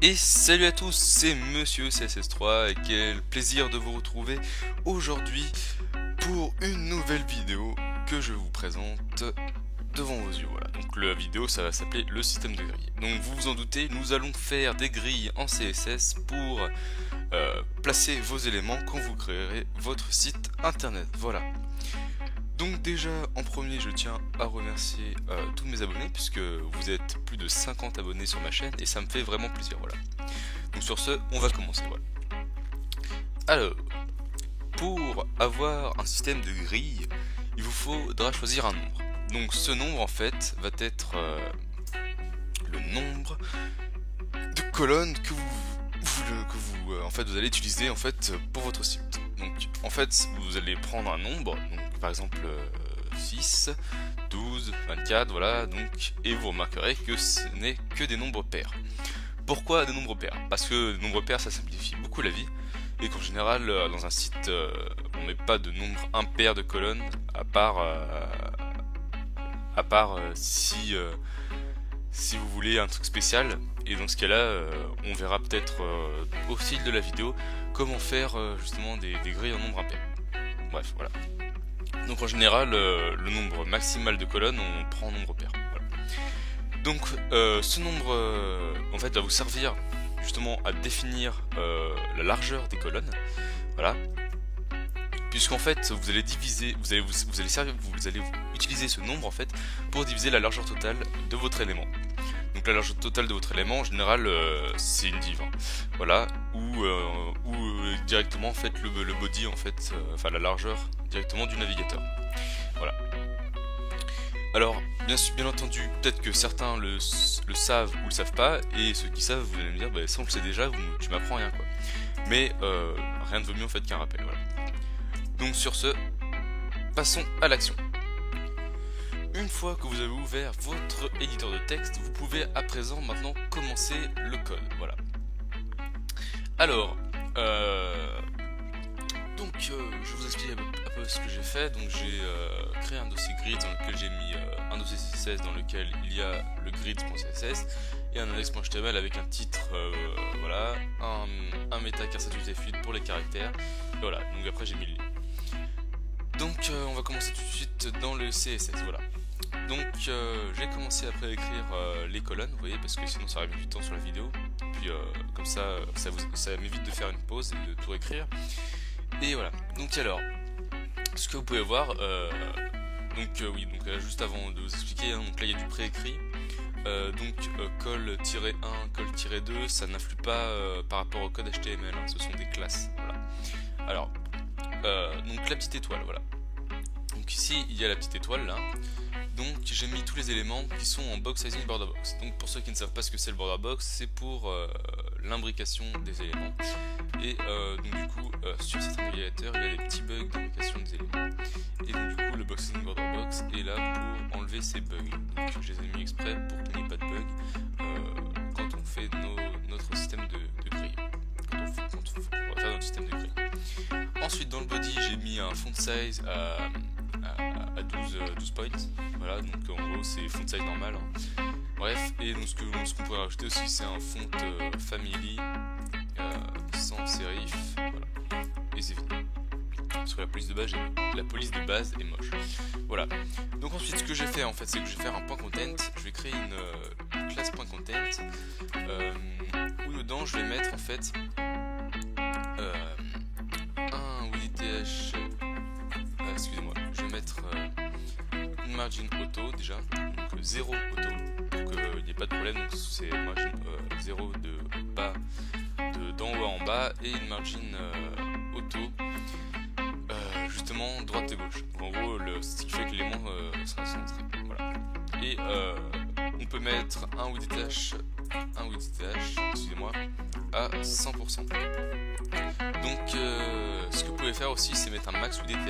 Et salut à tous, c'est Monsieur CSS3 et quel plaisir de vous retrouver aujourd'hui pour une nouvelle vidéo que je vous présente devant vos yeux. Voilà, donc la vidéo ça va s'appeler le système de grilles. Donc vous vous en doutez, nous allons faire des grilles en CSS pour placer vos éléments quand vous créerez votre site internet. Voilà. Donc déjà en premier je tiens à remercier tous mes abonnés puisque vous êtes plus de 50 abonnés sur ma chaîne et ça me fait vraiment plaisir, voilà. Donc sur ce on va commencer, voilà. Alors, pour avoir un système de grille, il vous faudra choisir un nombre. Donc ce nombre en fait va être le nombre de colonnes que vous allez utiliser en fait pour votre site. Donc en fait vous allez prendre un nombre, donc par exemple 6, 12, 24, voilà, donc, et vous remarquerez que ce n'est que des nombres pairs. Pourquoi des nombres pairs? Parce que des nombres pairs ça simplifie beaucoup la vie, et qu'en général dans un site on met pas de nombre impair de colonnes, à part si vous voulez un truc spécial, et dans ce cas là on verra peut-être au fil de la vidéo comment faire justement des grilles en nombre impair. Bref, voilà. Donc en général le nombre maximal de colonnes on prend en nombre pair. Voilà. Donc ce nombre en fait va vous servir justement à définir la largeur des colonnes. Voilà. Puisqu'en fait vous allez diviser, vous allez utiliser ce nombre en fait pour diviser la largeur totale de votre élément. Donc la largeur totale de votre élément en général c'est une div, hein. Voilà, ou directement en fait le body en fait, enfin la largeur directement du navigateur. Voilà. Alors bien entendu peut-être que certains le savent ou le savent pas, et ceux qui savent vous allez me dire bah, ça on le sait déjà, tu m'apprends rien quoi. Mais rien ne vaut mieux en fait qu'un rappel. Voilà. Donc sur ce, passons à l'action. Une fois que vous avez ouvert votre éditeur de texte, vous pouvez à présent maintenant commencer le code. Voilà. Alors, je vous explique un peu ce que j'ai fait. Donc j'ai créé un dossier grid dans lequel j'ai mis un dossier CSS dans lequel il y a le grid.css et un index.html avec un titre, voilà, un meta carsatuité fluide pour les caractères. Et voilà, donc après j'ai mis le lien. Donc on va commencer tout de suite dans le CSS, voilà. Donc j'ai commencé après à écrire les colonnes, vous voyez, parce que sinon ça aurait mis du temps sur la vidéo. Puis comme ça m'évite de faire une pause et de tout écrire. Et voilà. Donc alors, ce que vous pouvez voir, juste avant de vous expliquer, hein, donc là il y a du préécrit. Col-1, col-2, ça n'influe pas par rapport au code HTML, hein, ce sont des classes. Voilà. Alors, donc la petite étoile, voilà. Donc ici il y a la petite étoile là. Donc j'ai mis tous les éléments qui sont en box sizing border box. Donc pour ceux qui ne savent pas ce que c'est le border box, c'est pour l'imbrication des éléments. Et donc du coup sur cet navigateur il y a des petits bugs d'imbrication des éléments. Et donc du coup le box sizing border box est là pour enlever ces bugs. Donc je les ai mis exprès pour qu'il n'y ait pas de bugs quand on fait notre système de grille. Quand on va faire notre système de grille. Ensuite dans le body j'ai mis un font size à 12 points, voilà, donc en gros c'est font size normal, hein. Bref, et donc ce qu'on pourrait rajouter aussi c'est un font family sans serif, voilà, et c'est fini. Parce que la police de base est moche. Voilà. Donc ensuite ce que j'ai fait en fait c'est que je vais faire un point content, je vais créer une classe point content où dedans je vais mettre en fait un width excusez-moi, je vais mettre une margin auto déjà, donc 0 auto, donc il n'y a pas de problème, donc c'est margin 0 de bas, d'en haut en bas, et une margin auto justement droite et gauche. Donc, en gros, ce qui fait que l'élément sera centré. Voilà. Et on peut mettre un width excusez-moi, à 100%. Donc ce que vous pouvez faire aussi c'est mettre un max width, donc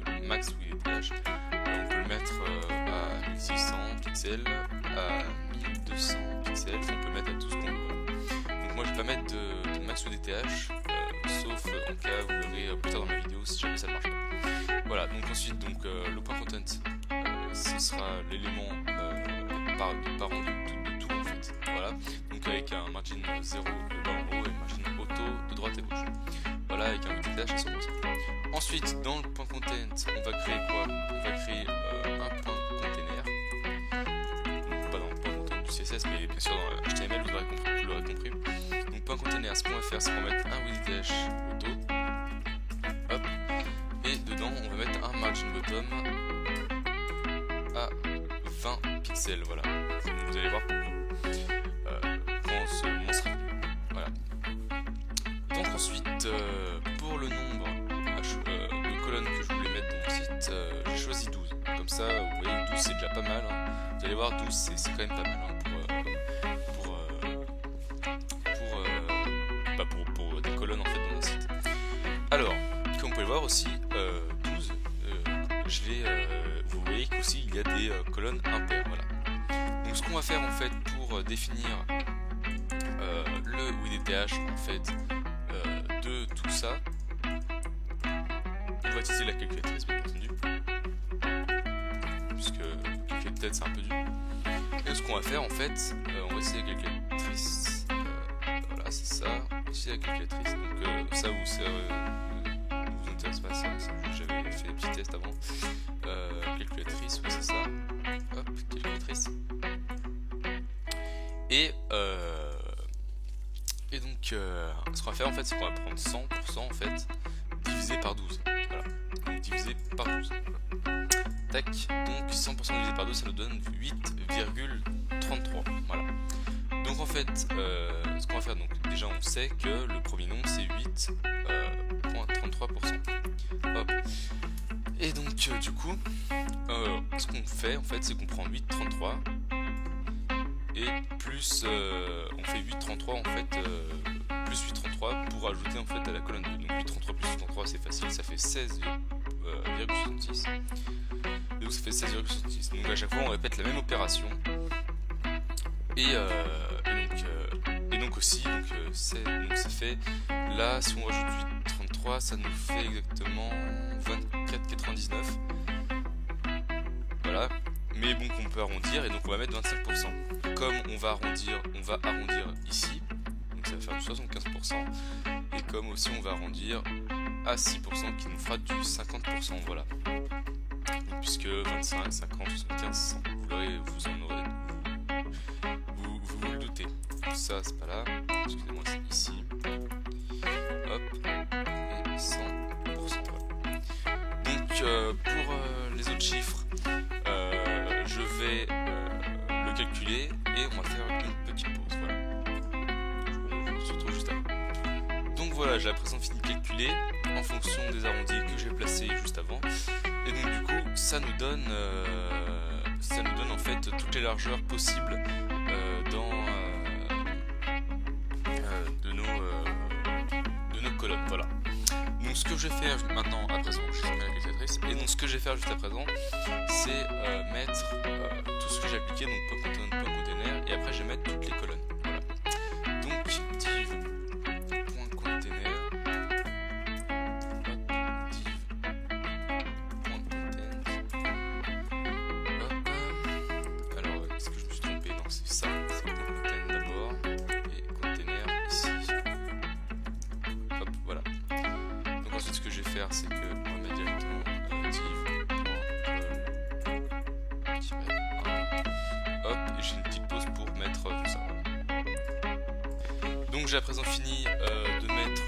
le max width, on peut le mettre à 1600 pixels, à 1200 pixels, on peut le mettre à tout ce qu'on veut. Donc moi je vais pas mettre de max width, sauf en cas vous verrez plus tard dans ma vidéo si jamais ça ne marche pas. Voilà, donc ensuite le point content ce sera l'élément parent de tout en fait. Voilà, donc avec un bien ce qu'on va faire, c'est qu'on va mettre un WDTH auto. Hop. Et dedans, on va mettre un margin bottom à 20 pixels. Voilà. Vous allez voir quand ce moment sera venu. Voilà. Donc ensuite, pour le nombre de colonnes que je voulais mettre dans mon site, j'ai choisi 12. Comme ça, vous voyez, 12 c'est déjà pas mal. Hein. Vous allez voir, 12 c'est quand même pas mal hein, pour des colonnes en fait dans mon site. Alors, comme vous pouvez le voir aussi, 12, vous voyez qu'aussi il y a des colonnes impaires. Voilà. Donc ce qu'on va faire en fait pour définir le WDTH en fait de tout ça, on va utiliser la calculatrice bien entendu, puisque calculatrice c'est un peu dur. Et ce qu'on va faire en fait, on va utiliser la calculatrice, voilà c'est ça, on va utiliser la calculatrice, donc ça vous intéresse pas ça, j'avais fait des petits tests avant. Calculatrice, oui c'est ça, hop, calculatrice. Et donc ce qu'on va faire en fait c'est qu'on va prendre 100% en fait divisé par 12. Voilà. Donc divisé par 12. Voilà. Tac. Donc 100% divisé par 12 ça nous donne 8,33. Voilà. Donc en fait ce qu'on va faire, donc déjà on sait que le premier nombre c'est 8,33%. Hop. Et donc du coup ce qu'on fait en fait c'est qu'on prend 8,33 et plus on fait 8,33 en fait plus 8,33 pour ajouter en fait à la colonne 2. Donc 8,33 plus 8,33 c'est facile, ça fait 16,66. Donc ça fait 16,66. Donc à chaque fois on répète la même opération. Et donc aussi donc ça fait là si on rajoute 8,33 ça nous fait exactement 24,99. Voilà. Mais bon qu'on peut arrondir et donc on va mettre 25%. Comme on va arrondir ici, donc ça va faire du 75%. Et comme aussi on va arrondir à 6% qui nous fera du 50%. Voilà. Donc, puisque 25, 50, 75, 100, vous en aurez, vous le doutez. Ça c'est pas là, excusez-moi c'est ici. Hop, et 100%. Voilà. Donc pour les autres chiffres, je vais le calculer et on va faire une petite pause. Voilà. On se retrouve juste après. Donc voilà, j'ai à présent fini de calculer en fonction des arrondis que j'ai placés juste avant. Et donc du coup, ça nous donne en fait toutes les largeurs possibles de nos colonnes. Voilà. Donc ce que je vais faire maintenant à présent, je ferme la calculatrice, et donc ce que je vais faire juste à présent, c'est mettre tout ce que j'ai appliqué, donc point container, et après je vais mettre toutes les colonnes. Voilà. Donc div point container, hop, div point content, hop, alors est-ce que je me suis trompé? Non c'est ça, c'est point content d'abord, et container ici, hop, voilà. Donc ensuite ce que je vais faire c'est que on va mettre directement hop, et j'ai une petite pause pour mettre tout ça. Donc j'ai à présent fini de mettre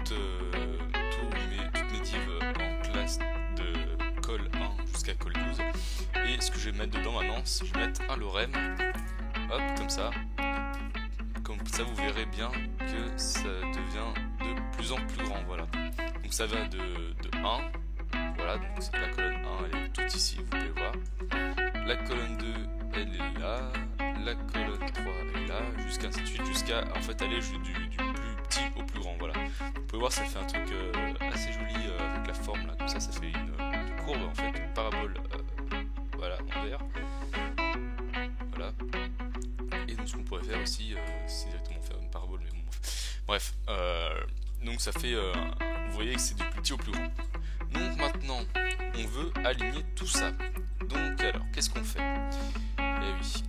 toutes mes divs en classe de col 1 jusqu'à col 12. Et ce que je vais mettre dedans maintenant, c'est que je vais mettre un lorem, hop, comme ça. Comme ça vous verrez bien que ça devient de plus en plus grand, voilà. Donc ça va de 1, voilà, donc la colonne 1 elle est toute ici, vous pouvez voir. La colonne 2 elle est là, la colonne 3 elle est là, jusqu'à ainsi de suite, jusqu'à en fait aller du plus petit au plus grand, voilà. Vous pouvez voir ça fait un truc assez joli avec la forme là, comme ça fait une courbe en fait, une parabole voilà, en vert. Voilà. Et donc ce qu'on pourrait faire aussi, c'est directement faire une parabole, mais bon bref. Donc ça fait, vous voyez que c'est du plus petit au plus grand. Donc maintenant, on veut aligner tout ça. Donc alors, qu'est-ce qu'on fait? Eh oui,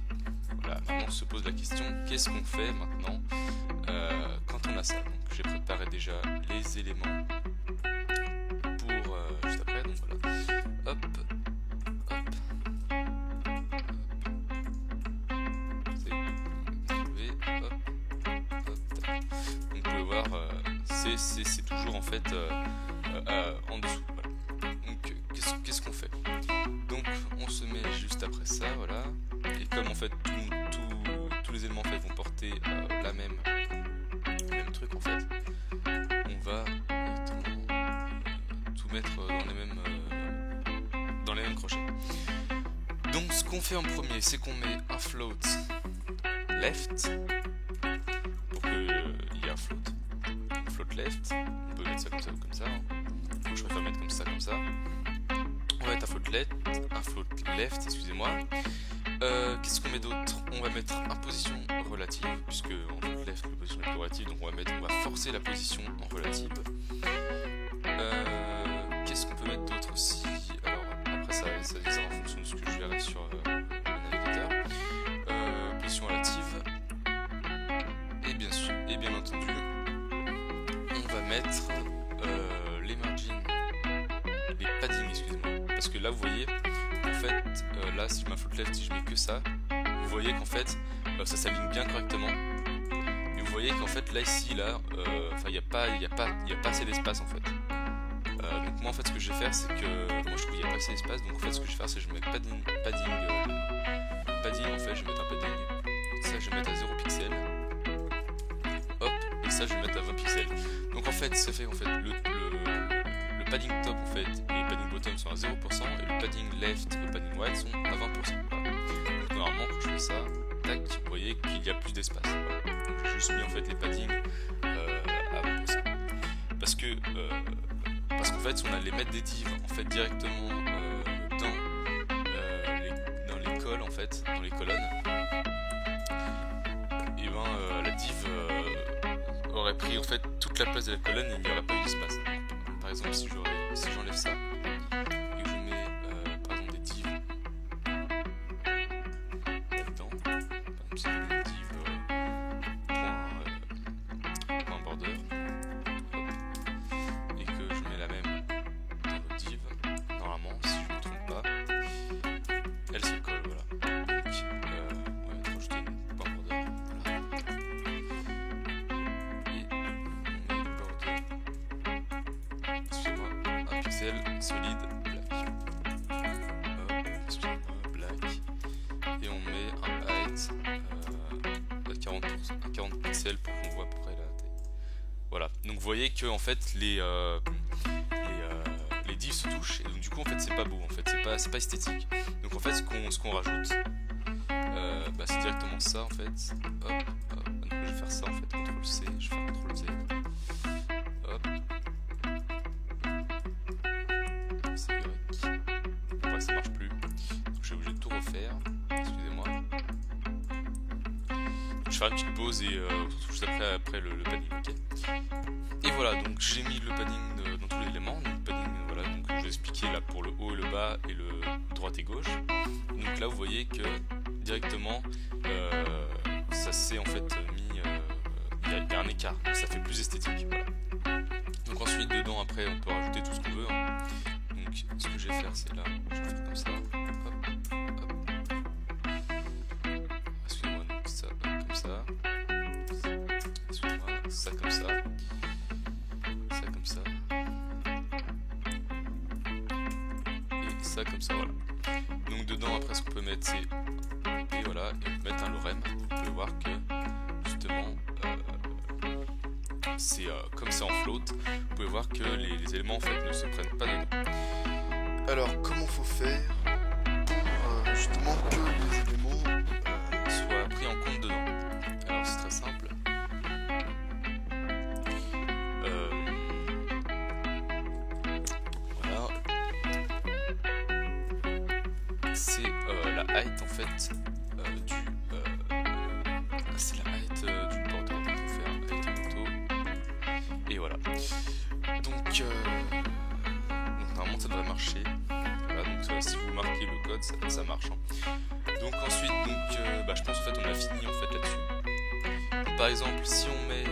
voilà, maintenant on se pose la question, qu'est-ce qu'on fait maintenant quand on a ça? Donc j'ai préparé déjà les éléments pour juste après, donc voilà. Hop, hop, hop. C'est trouvé, hop, hop, tac. Donc vous pouvez voir c'est toujours en fait en dessous. Voilà. Donc qu'est-ce qu'on fait? Donc on se met juste après ça, voilà. Et comme en fait tous les éléments en fait vont porter le même truc en fait, on va tout mettre dans les mêmes crochets. Donc ce qu'on fait en premier, c'est qu'on met un float left pour qu'il y ait un float left. On peut mettre ça comme ça ou comme ça. Donc, je préfère mettre comme ça, comme ça. On va mettre un float left, excusez-moi. Qu'est-ce qu'on met d'autre? On va mettre en position relative, puisque en float left, la position est relative, donc on va forcer la position en relative. Qu'est-ce qu'on peut mettre d'autre aussi? Alors après ça en fonction de ce que je verrai sur le navigateur. Position relative. Et bien entendu, on va mettre les margins, les paddings, excusez-moi. Parce que là vous voyez, en fait, là si je mets un float left, si je mets que ça, vous voyez qu'en fait ça s'aligne bien correctement. Et vous voyez qu'en fait là ici, là, il n'y a pas assez d'espace en fait. Donc moi en fait ce que je vais faire c'est que moi je trouve qu'il n'y a pas assez d'espace, donc en fait ce que je vais faire c'est que je vais mettre padding en fait, je vais mettre un padding, ça je vais mettre à 0 pixels, hop, et ça je vais mettre à 20 pixels. Donc en fait ça fait en fait le padding top en fait et le padding bottom sont à 0% et le padding left et le padding right sont à 20%. Voilà. Donc normalement quand je fais ça, tac, vous voyez qu'il y a plus d'espace. Voilà. Donc j'ai juste mis en fait les paddings à 20%. Parce qu'en fait, si on allait mettre des divs en fait directement dans les cols en fait, dans les colonnes, et la div aurait pris en fait toute la place de la colonne et il n'y aurait pas eu d'espace. Par exemple, si j'enlève ça et que je mets par exemple des divs là-dedans, par exemple si je mets des divs point border. Elle se colle, voilà. Donc, on va rajouter une point border. Voilà. Et on met border. Excusez-moi, un pixel solide black. Excusez-moi, black. Et on met un height à 40 pixels pour qu'on voit à peu près la taille. Voilà. Donc vous voyez que en fait les divs se touchent et donc du coup en fait c'est pas beau, en fait c'est pas esthétique. Donc en fait ce qu'on rajoute c'est directement ça en fait. Hop, hop. Donc je vais faire ça en fait, CTRL C, je vais faire CTRL Z. Hop. C'est Y. Ouais, ça marche plus. Donc je suis obligé de tout refaire. Excusez-moi. Je vais faire une petite pause et on se retrouve juste après le padding, ok. Et voilà, donc j'ai mis le padding dans tous les éléments. Donc padding, voilà, donc je vais expliquer là pour le haut et le bas et le droite et gauche. Donc là vous voyez que directement ça s'est en fait mis, il y a un écart, donc ça fait plus esthétique. Voilà. Donc ensuite dedans après on peut rajouter tout ce qu'on veut. Hein. Donc ce que je vais faire c'est là, je vais faire comme ça. Hop, hop. Excusez-moi, donc ça comme ça. Excusez-moi, ça comme ça. Ça comme ça. Et ça comme ça, voilà. Donc dedans après ce qu'on peut mettre c'est et voilà, et on peut mettre un lorem. Vous pouvez voir que justement c'est comme c'est en float, vous pouvez voir que les éléments en fait ne se prennent pas dedans. Alors comment faut faire pour justement que les éléments soient pris en compte dedans? Alors c'est très simple. Voilà. C'est la height en fait c'est la height du border, donc on fait un height auto et voilà. Donc normalement ça devrait marcher. Voilà, donc si vous marquez le code ça marche. Hein. Donc ensuite je pense en fait on a fini en fait là-dessus. Par exemple si on met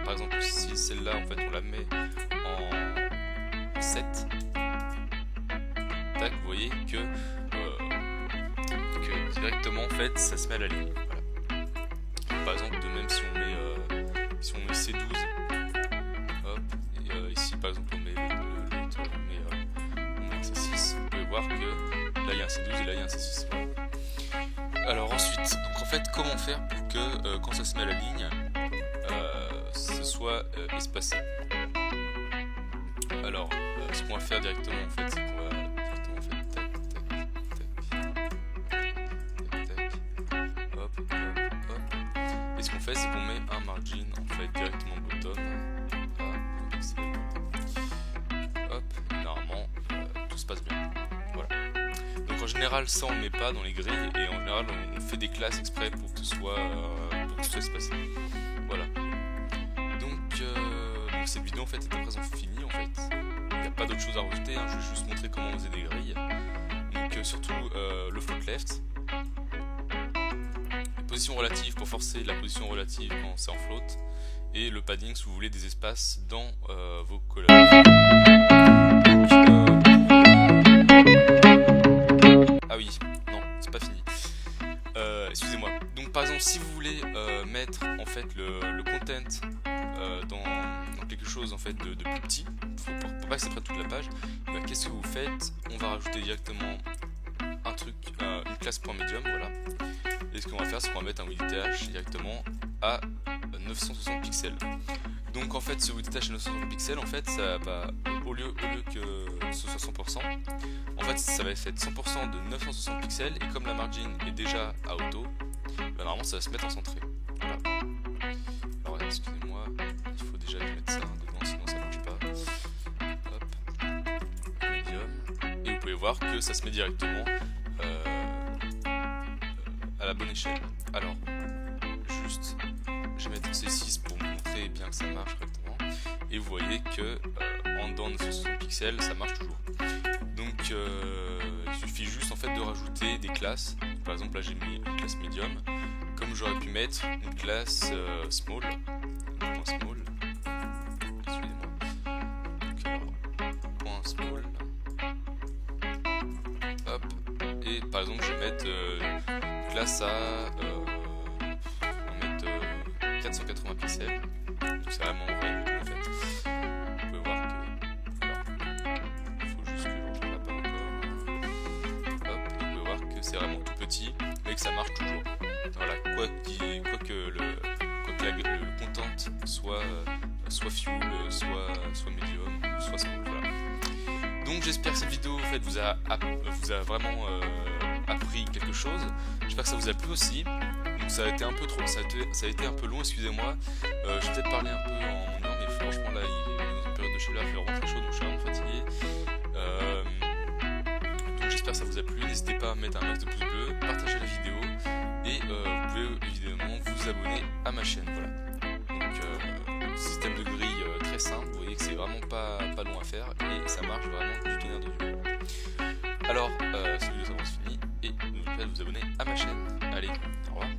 par exemple si celle-là en fait on la met en 7, tac, vous voyez que directement en fait ça se met à la ligne. Voilà. Par exemple de même si on met C12 il y a un C12 et là il y a un C6. Voilà. Alors ensuite, donc en fait, comment faire pour que quand ça se met à la ligne, ce soit espacé. Alors, ce qu'on va faire directement en fait, c'est qu'on va directement faire tac, hop, hop, hop. Et ce qu'on fait, c'est qu'on met un margin en fait directement bottom à 1 pixel. Hop, et normalement tout se passe bien. Voilà. Donc en général, ça on ne met pas dans les grilles et en général on fait des classes exprès pour que ce soit espacé. Voilà. Donc cette vidéo en fait est à présent finie en fait. Il n'y a pas d'autre chose à rajouter, hein. Je vais juste montrer comment on faisait des grilles. Donc surtout le float left. La position relative pour forcer la position relative quand c'est en float. Et le padding si vous voulez des espaces dans vos colonnes. Ah oui, non, c'est pas fini. Excusez-moi. Donc par exemple, si vous voulez mettre en fait le content dans quelque chose en fait de plus petit, pour pas que ça prenne toute la page, ben, qu'est-ce que vous faites? On va rajouter directement un truc, une classe .medium, voilà. Et ce qu'on va faire, c'est qu'on va mettre un width directement à 960 pixels. Donc en fait, ce width à 960 pixels, en fait, ça va au lieu que ce soit 100%, en fait, ça va être 100% de 960 pixels. Et comme la margin est déjà à auto, ben, normalement, ça va se mettre en centré. Voilà. Alors excusez-moi, il faut déjà mettre ça dedans, sinon ça marche pas. Hop, medium. Et vous pouvez voir que ça se met directement à la bonne échelle. Alors, juste, je vais mettre C6 pour montrer bien que ça marche correctement. Et vous voyez que en dedans de 960 pixels, ça marche toujours. Donc, il suffit juste en fait de rajouter des classes. Par exemple, là j'ai mis une classe medium. Comme j'aurais pu mettre une classe small. Point small. Excusez-moi. Donc, alors, point small. Hop. Et par exemple, je vais mettre une classe à. On va mettre 480 pixels. Donc, c'est vraiment rien du tout en fait. Vous pouvez voir que. Alors, il faut juste que je range la pas encore. Hop. Et vous pouvez voir que c'est vraiment tout petit, mais que ça marche toujours. Voilà, quoi que le content soit fuel, soit medium, soit small. Voilà. Donc j'espère que cette vidéo en fait, vous a vraiment appris quelque chose. J'espère que ça vous a plu aussi. Donc ça a été un peu trop, ça a été un peu long, excusez-moi. Je vais peut-être parler un peu en disant, mais franchement là, il est dans une période de chaleur, il fait vraiment très chaud, donc je suis vraiment fatigué. Donc j'espère que ça vous a plu. N'hésitez pas à mettre un max de pouces bleus, partager la vidéo. Et vous pouvez évidemment vous abonner à ma chaîne. Voilà. Donc système de grille très simple, vous voyez que c'est vraiment pas long à faire et ça marche vraiment du tonnerre de Dieu. Alors cette vidéo ça va se finir et n'oubliez pas de vous abonner à ma chaîne. Allez, au revoir.